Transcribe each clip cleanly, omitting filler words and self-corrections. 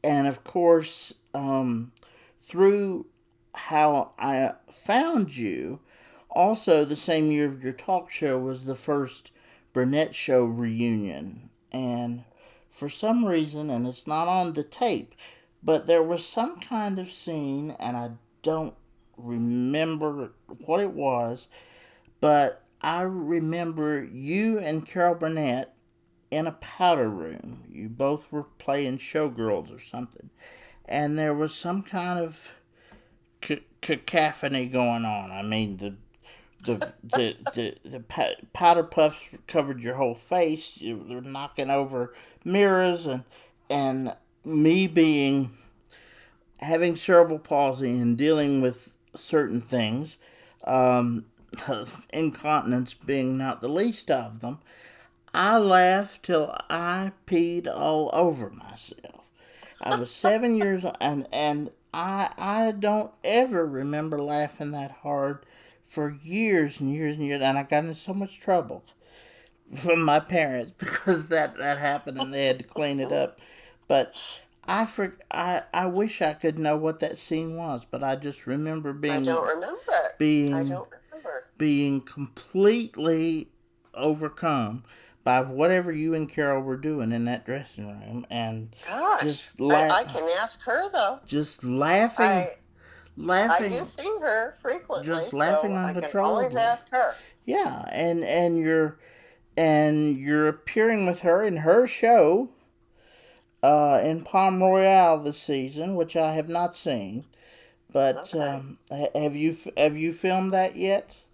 and of course, through how I found you, also the same year of your talk show was the first Burnett Show reunion. And for some reason, and it's not on the tape, but there was some kind of scene, and I don't remember what it was, but I remember you and Carol Burnett in a powder room. You both were playing showgirls or something. And there was some kind of cacophony going on. I mean, the powder puffs covered your whole face. You were knocking over mirrors, and me being having cerebral palsy and dealing with certain things, um, incontinence being not the least of them. I laughed till I peed all over myself. I was 7 years old, and I don't ever remember laughing that hard for years and years and years, and I got in so much trouble from my parents because that happened and they had to clean it up. But I wish I could know what that scene was, but I just remember I being don't remember. I being don't remember. being completely overcome by whatever you and Carol were doing in that dressing room, and Gosh, just la- I can ask her though. just laughing, I I do laughing, see her frequently, just laughing so I can always uncontrollably. ask her. Yeah, and you're appearing with her in her show in Palm Royale this season, which I have not seen. But Okay. have you filmed that yet?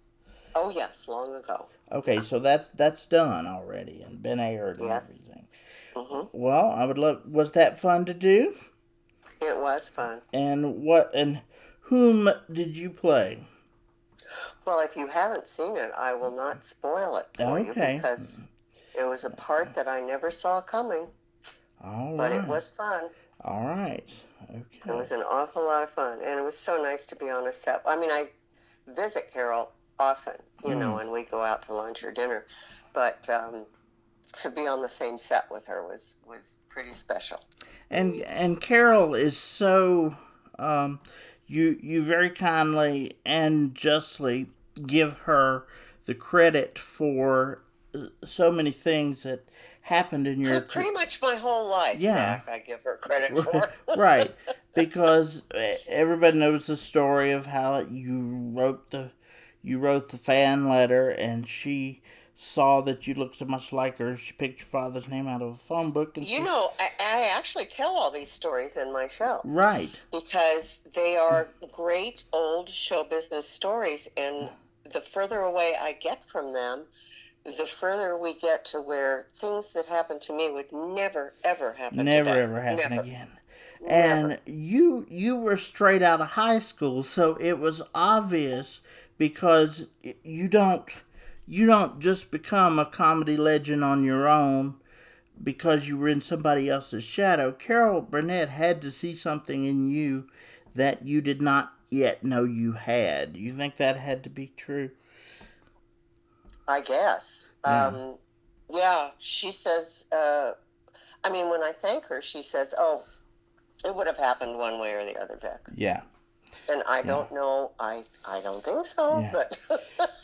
Oh yes, long ago. Okay, Yeah. so that's done already and been aired and Yes. everything. Mhm. Well, I would love. Was that fun to do? It was fun. And whom did you play? Well, if you haven't seen it, I will not spoil it for you Okay, because it was a part that I never saw coming, all but it right, was fun. all right, It okay. was an awful lot of fun, and it was so nice to be on a set. I mean, I visit Carol often, Mm. and we go out to lunch or dinner, but to be on the same set with her was pretty special. And Carol is so you very kindly and justly give her the credit for so many things that happened in your Pretty much my whole life, yeah. Zach, I give her credit for. Right, because everybody knows the story of how you wrote the fan letter, and she saw that you looked so much like her. She picked your father's name out of a phone book, and I actually tell all these stories in my show right, because they are great old show business stories, and the further away I get from them, the further we get to where things that happened to me would never ever happen never today. ever happen Never, again. never. And you were straight out of high school, so it was obvious because you don't just become a comedy legend on your own because you were in somebody else's shadow. Carol Burnett had to see something in you that you did not yet know you had. You think that had to be true? I guess. Yeah. Yeah, she says. I mean, when I thank her, she says, "Oh, it would have happened one way or the other, Vic." Yeah. And I Yeah. don't know. I don't think so, Yeah. but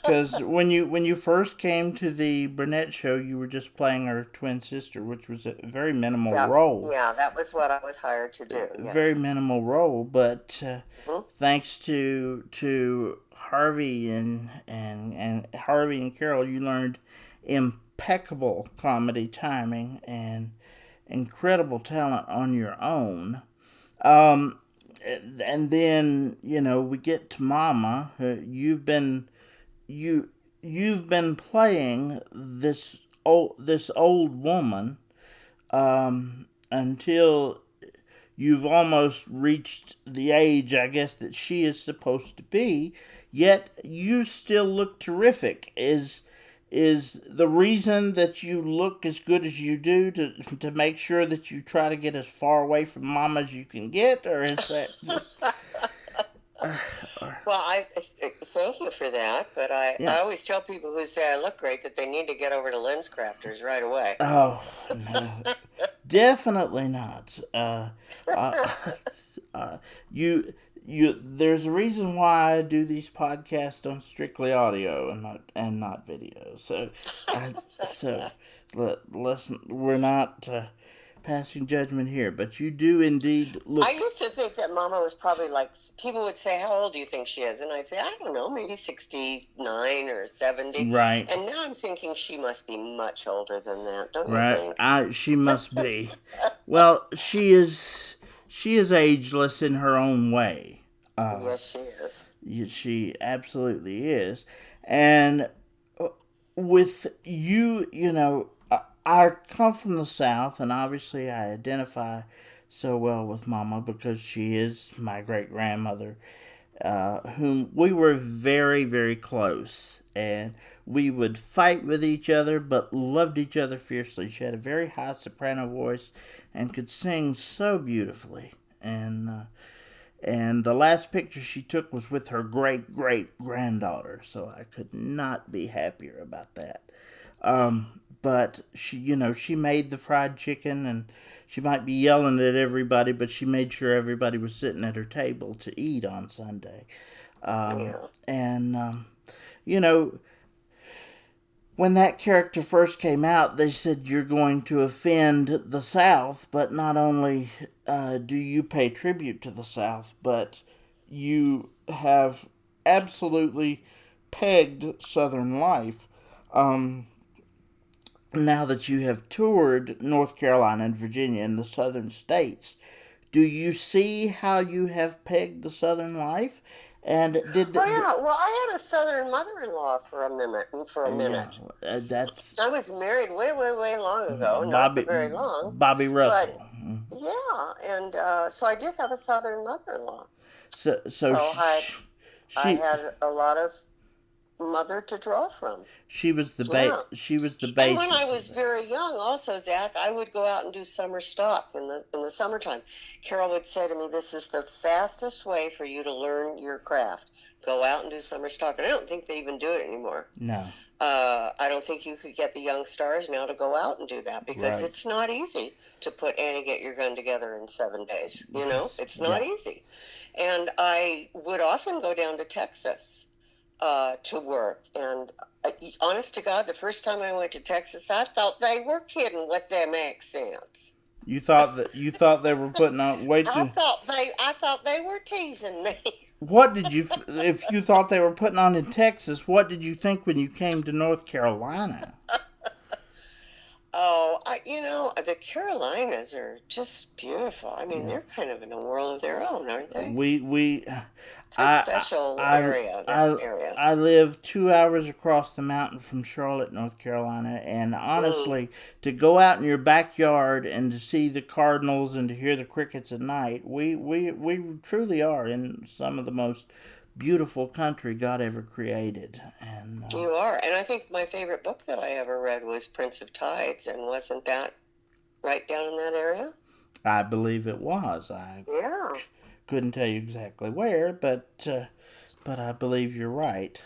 Because when you first came to the Burnett show, you were just playing her twin sister, which was a very minimal yeah, role. yeah, that was what I was hired to do. Very Yes. minimal role, but Hmm. thanks to Harvey and Harvey and Carol, you learned impeccable comedy timing and incredible talent on your own. Um, and then we get to Mama. You've been playing this old woman until you've almost reached the age, I guess, that she is supposed to be. Yet you still look terrific. Is the reason that you look as good as you do to make sure that you try to get as far away from Mom as you can get, or is that just Well, I thank you for that, but I yeah? always tell people who say I look great that they need to get over to lens crafters right away. Oh no! Definitely not. Uh, uh, you There's a reason why I do these podcasts on strictly audio and not video. I, so listen, we're not passing judgment here, but you do indeed I look used to think that Mama was probably like, people would say, "How old do you think she is?" And I'd say, "I don't know, maybe 69 or 70." right. And now I'm thinking she must be much older than that, don't you Right, think? she must be. Well, she is ageless in her own way. Yes, she is. She absolutely is, and with you, I come from the South, and obviously I identify so well with Mama because she is my great grandmother, whom we were very, very close. And we would fight with each other, but loved each other fiercely. She had a very high soprano voice and could sing so beautifully. And the last picture she took was with her great great granddaughter, so I could not be happier about that. But she made the fried chicken, and she might be yelling at everybody, but she made sure everybody was sitting at her table to eat on Sunday. Yeah. And you know, when that character first came out, they said you're going to offend the South, but not only do you pay tribute to the South, but you have absolutely pegged Southern life. Um, Now that you have toured North Carolina and Virginia and the Southern states, do you see how you have pegged the Southern life? And Oh yeah. Well, I had a Southern mother-in-law for a minute. For a yeah, minute, that's I was married way, way, way long ago. Not for Bobby very long, Bobby but Russell. yeah. And so I did have a Southern mother-in-law. So So I she had a lot of mother to draw from. Yeah. she was the And when I basis of was that. very young, also, Zach, I would go out and do summer stock in the summertime. Carol would say to me, "This is the fastest way for you to learn your craft. Go out and do summer stock." And I don't think they even do it anymore. No, I don't think you could get the young stars now to go out and do that because right. it's not easy to put Annie Get Your Gun Together in 7 days. It's not Yeah. easy. And I would often go down to Texas to work. And honest to God, the first time I went to Texas, I thought they were kidding with them accents. You thought they were putting on wait to I thought they were teasing me. what did you if you thought they were putting on in Texas, what did you think when you came to North Carolina? Oh, the Carolinas are just beautiful. I mean, Yeah. they're kind of in a world of their own, aren't they? We It's a special area, that I area. I live 2 hours across the mountain from Charlotte, North Carolina, and Mm. honestly, to go out in your backyard and to see the cardinals and to hear the crickets at night, we truly are in some of the most beautiful country God ever created. And You are. And I think my favorite book that I ever read was Prince of Tides, and wasn't that right down in that area? I believe it was. I Yeah. couldn't tell you exactly where, but I believe you're right.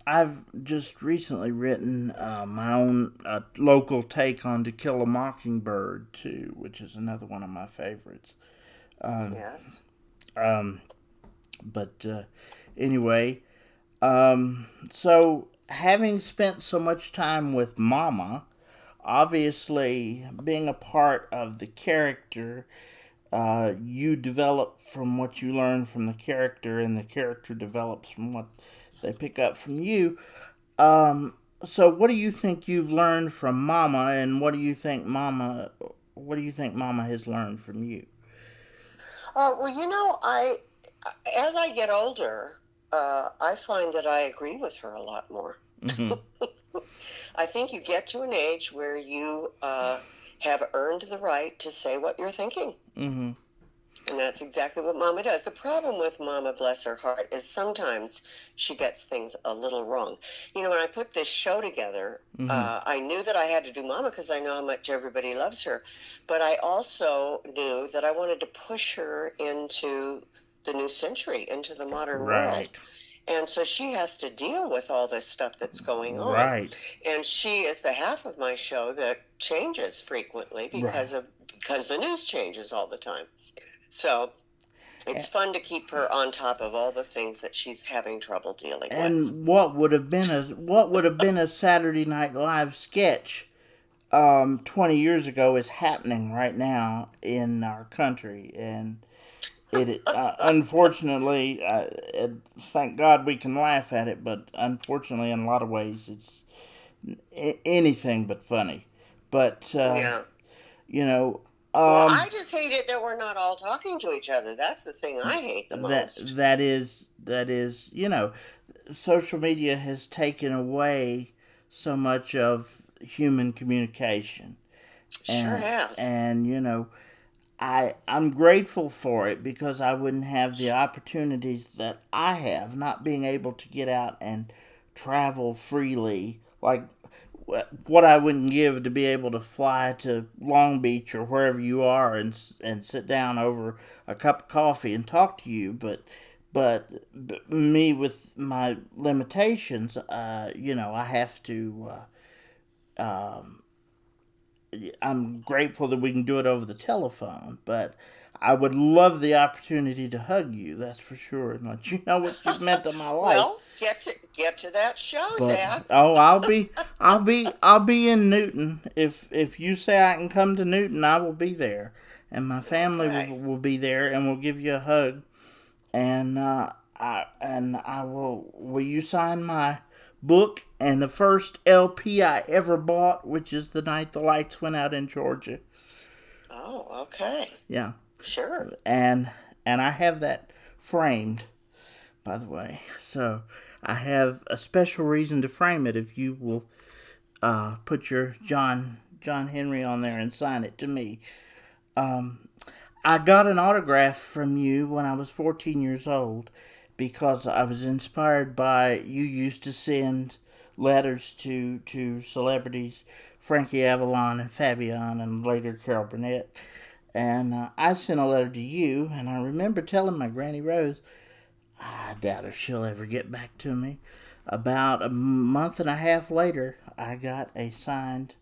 I've just recently written my own local take on To Kill a Mockingbird too, which is another one of my favorites. Um, Yes. um, but anyway, so having spent so much time with Mama, obviously being a part of the character, you develop from what you learn from the character, and the character develops from what they pick up from you. Um, so, what do you think you've learned from Mama, and What do you think Mama has learned from you? Well, as I get older, I find that I agree with her a lot more. Mm-hmm. I think you get to an age where you have earned the right to say what you're thinking. Mm-hmm. And that's exactly what Mama does. The problem with Mama, bless her heart, is sometimes she gets things a little wrong. When I put this show together, Mm-hmm. I knew that I had to do Mama because I know how much everybody loves her. But I also knew that I wanted to push her into the new century, into the modern world. Right. And so she has to deal with all this stuff that's going on. Right. And she is the half of my show that changes frequently Right. because the news changes all the time. So it's fun to keep her on top of all the things that she's having trouble dealing with. And what would have been a Saturday Night Live sketch 20 years ago is happening right now in our country, and it unfortunately, thank God we can laugh at it, but unfortunately, in a lot of ways, it's anything but funny. But Yeah. you know, Well, I just hate it that we're not all talking to each other. That's the thing I hate the most. that is, social media has taken away so much of human communication, Sure has. and I'm grateful for it because I wouldn't have the opportunities that I have, not being able to get out and travel freely, like what I wouldn't give to be able to fly to Long Beach or wherever you are and sit down over a cup of coffee and talk to you, but me with my limitations, I have to. I'm grateful that we can do it over the telephone, but I would love the opportunity to hug you. That's for sure, and let you know what you've meant to my life. Well, get to that show, But Zach. I'll be in Newton. If you say I can come to Newton, I will be there, and my family Okay. will be there, and we'll give you a hug. And I will. Will you sign my book and the first LP I ever bought, which is The Night the Lights Went Out in Georgia? Oh, okay. Yeah, Sure. and I have that framed, by the way. So I have a special reason to frame it if you will put your John Henry on there and sign it to me. I got an autograph from you when I was 14 years old because I was inspired by you used to send letters to celebrities, Frankie Avalon and Fabian and later Carol Burnett. And I sent a letter to you, and I remember telling my Granny Rose, I doubt if she'll ever get back to me. About a month and a half later, I got a signed,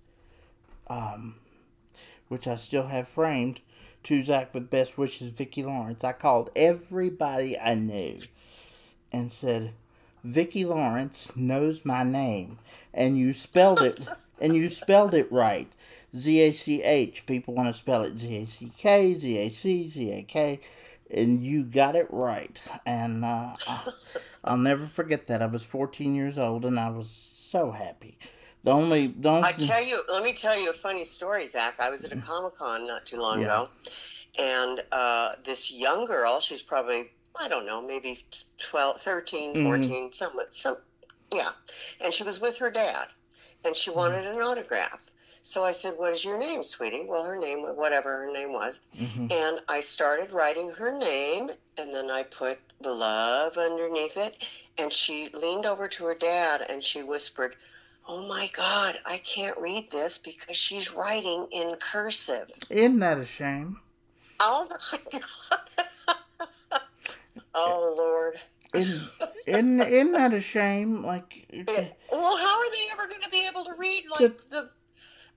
which I still have framed, to Zach with best wishes, Vicki Lawrence. I called everybody I knew and said, Vicki Lawrence knows my name, and you spelled it, right. Zach. People want to spell it Zack, Zak, and you got it right. And I'll never forget that. I was 14 years old, and I was so happy. Don't. Let me tell you a funny story, Zach. I was at a Comic-Con not too long ago, and this young girl, she's probably, I don't know, maybe 12, 13, 14, yeah. And she was with her dad, and she wanted an autograph. So I said, what is your name, sweetie? Well, her name, whatever her name was. And I started writing her name, and then I put love underneath it. And she leaned over to her dad, and she whispered, oh my God, I can't read this because she's writing in cursive. Isn't that a shame? Oh my God. Oh Lord. Isn't that a shame? Like, well, how are they ever going to be able to read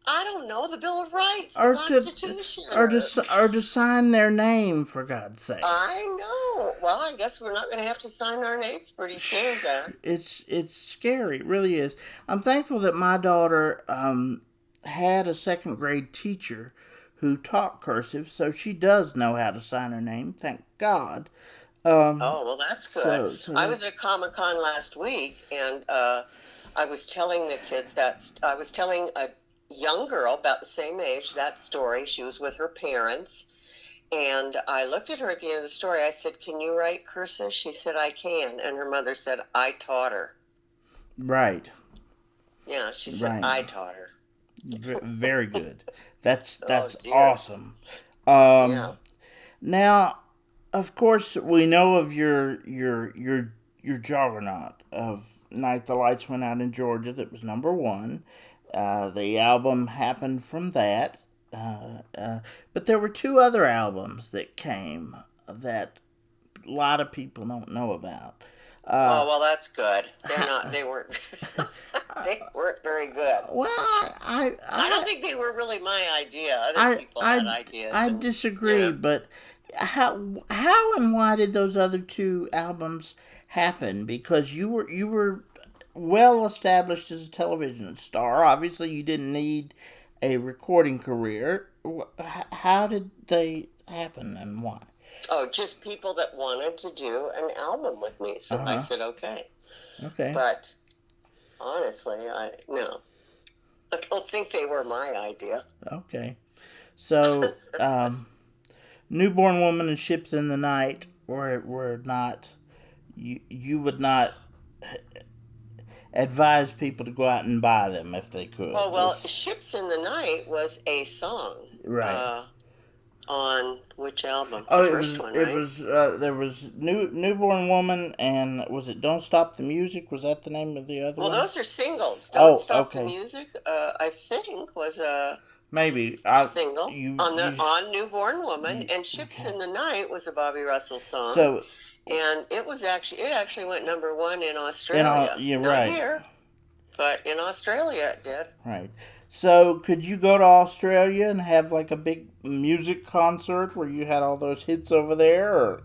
I don't know, the Bill of Rights, the or Constitution, to sign their name, for God's sakes? I know. Well, I guess we're not going to have to sign our names pretty soon, then. It's scary. It really is. I'm thankful that my daughter had a second grade teacher who taught cursive, so she does know how to sign her name. Thank God. Oh, well, that's good. So I was at Comic-Con last week, and I was telling the kids I was telling a young girl about the same age that story. She was with her parents, and I looked at her at the end of the story. I said, can you write cursive? She said, I can. And her mother said, I taught her. Right. Yeah, she said, right. I taught her. Very good. That's oh, awesome. Yeah. Now, of course, we know of your juggernaut of Night the Lights Went Out in Georgia. That was number one. The album happened from that. But there were two other albums that came that a lot of people don't know about. Oh, well, that's good. They weren't, they weren't very good. Well, I don't think they were really my idea. Other I, people had I, ideas. I And, disagree, but how and why did those other two albums happen? Because you were well established as a television star. Obviously, you didn't need a recording career. How did they happen and why? oh, just people that wanted to do an album with me. So I Uh said, okay. huh. Okay. But honestly, no. I don't think they were my idea. Okay. So, Newborn Woman and Ships in the Night were not. You would not advise people to go out and buy them if they could. Oh, well, Ships in the Night was a song. Right. On which album? Oh, The first one, right? It was. There was Newborn Woman, and was it Don't Stop the Music? Was that the name of the other Well, one? those are singles. Don't Stop okay. the Music, I think, was a maybe single on Newborn Woman, and Ships in the Night was a Bobby Russell song. So, and it actually went number one in Australia. You're Not right. here, but in Australia it did. Right. So, could you go to Australia and have like a big music concert where you had all those hits over there, or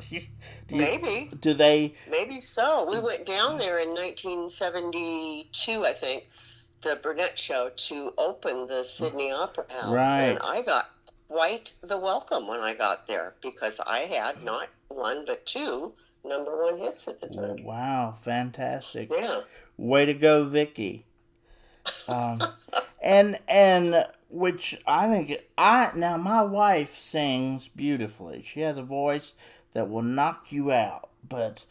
maybe? Do they? Maybe so. We went down there in 1972, I think, the Burnett Show to open the Sydney Opera House, Right. and I got quite the welcome when I got there because I had not one but two number one hits at the time. Wow, fantastic! Yeah. Way to go, Vicki. And which I think now my wife sings beautifully. She has a voice that will knock you out. But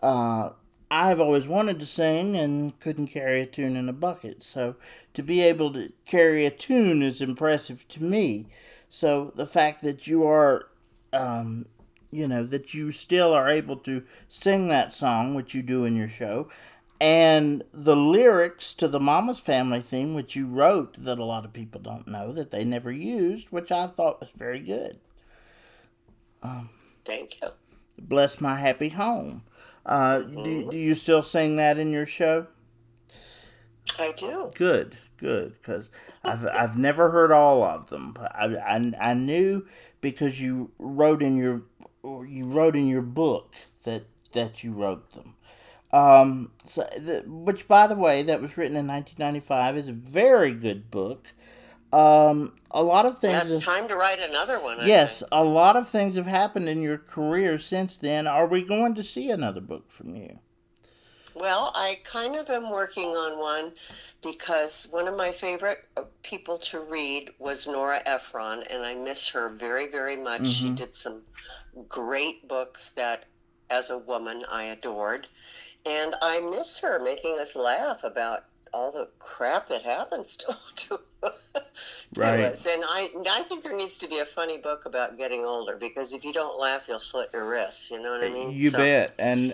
I've always wanted to sing and couldn't carry a tune in a bucket. So to be able to carry a tune is impressive to me. So the fact that you are, that you still are able to sing that song, which you do in your show, and the lyrics to the Mama's Family theme, which you wrote, that a lot of people don't know, that they never used, which I thought was very good. Thank you. Bless My Happy Home. Do you still sing that in your show? I do. Good, because I've never heard all of them, but I knew because you wrote in your book that you wrote them. Which, by the way, that was written in 1995, is a very good book. A lot of things. It's time to write another one. Yes, a lot of things have happened in your career since then. Are we going to see another book from you? Well, I kind of am working on one because one of my favorite people to read was Nora Ephron, and I miss her very, very much. Mm-hmm. She did some great books that, as a woman, I adored. And I miss her making us laugh about all the crap that happens to right. us. And I think there needs to be a funny book about getting older, because if you don't laugh, you'll slit your wrists. You know what I mean? You bet. And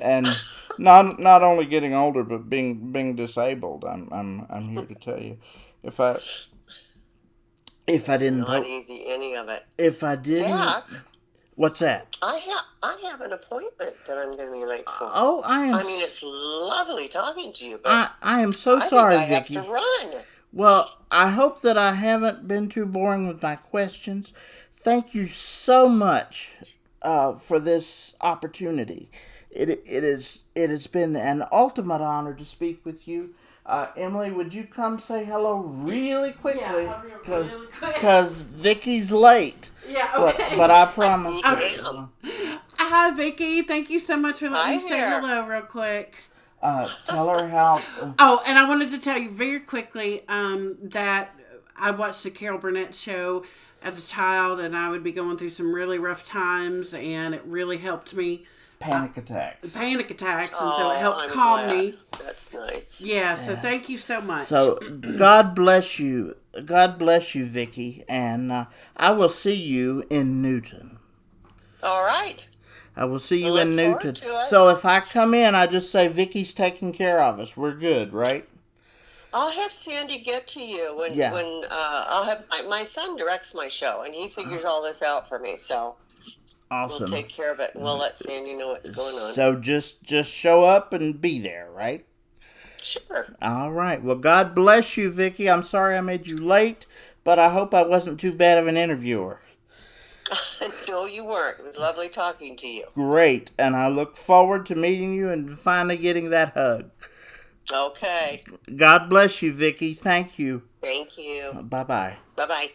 not only getting older, but being disabled. I'm here to tell you, if I didn't not easy any of it. If I didn't. Jack, what's that? I have an appointment that I'm going to be late for. Oh, I mean, it's lovely talking to you, but I am so sorry, Vicki. I have to run. Well, I hope that I haven't been too boring with my questions. Thank you so much for this opportunity. It has been an ultimate honor to speak with you. Emily, would you come say hello really quickly? Because Vicki's late. Yeah, okay. But I promise. Okay. Hi, Vicki. Thank you so much for letting me say there. hello real quick. Tell her how... Oh, and I wanted to tell you very quickly that I watched the Carol Burnett show as a child, and I would be going through some really rough times, and it really helped me. Panic attacks, and so it helped calm me. That's nice. Yeah, so thank you so much. So God bless you, Vicki, and I will see you in Newton. All right. I will see you in Newton. Newton. So if I come in, I just say Vicki's taking care of us. We're good, right? I'll have Sandy get to you when I'll have my son directs my show, and he figures all this out for me. So Awesome. We'll take care of it, and we'll let Sandy know what's going on. So just show up and be there, right? Sure. All right. Well, God bless you, Vicki. I'm sorry I made you late, but I hope I wasn't too bad of an interviewer. No, you weren't. It was lovely talking to you. Great. And I look forward to meeting you and finally getting that hug. Okay. God bless you, Vicki. Thank you. Thank you. Bye-bye. Bye-bye.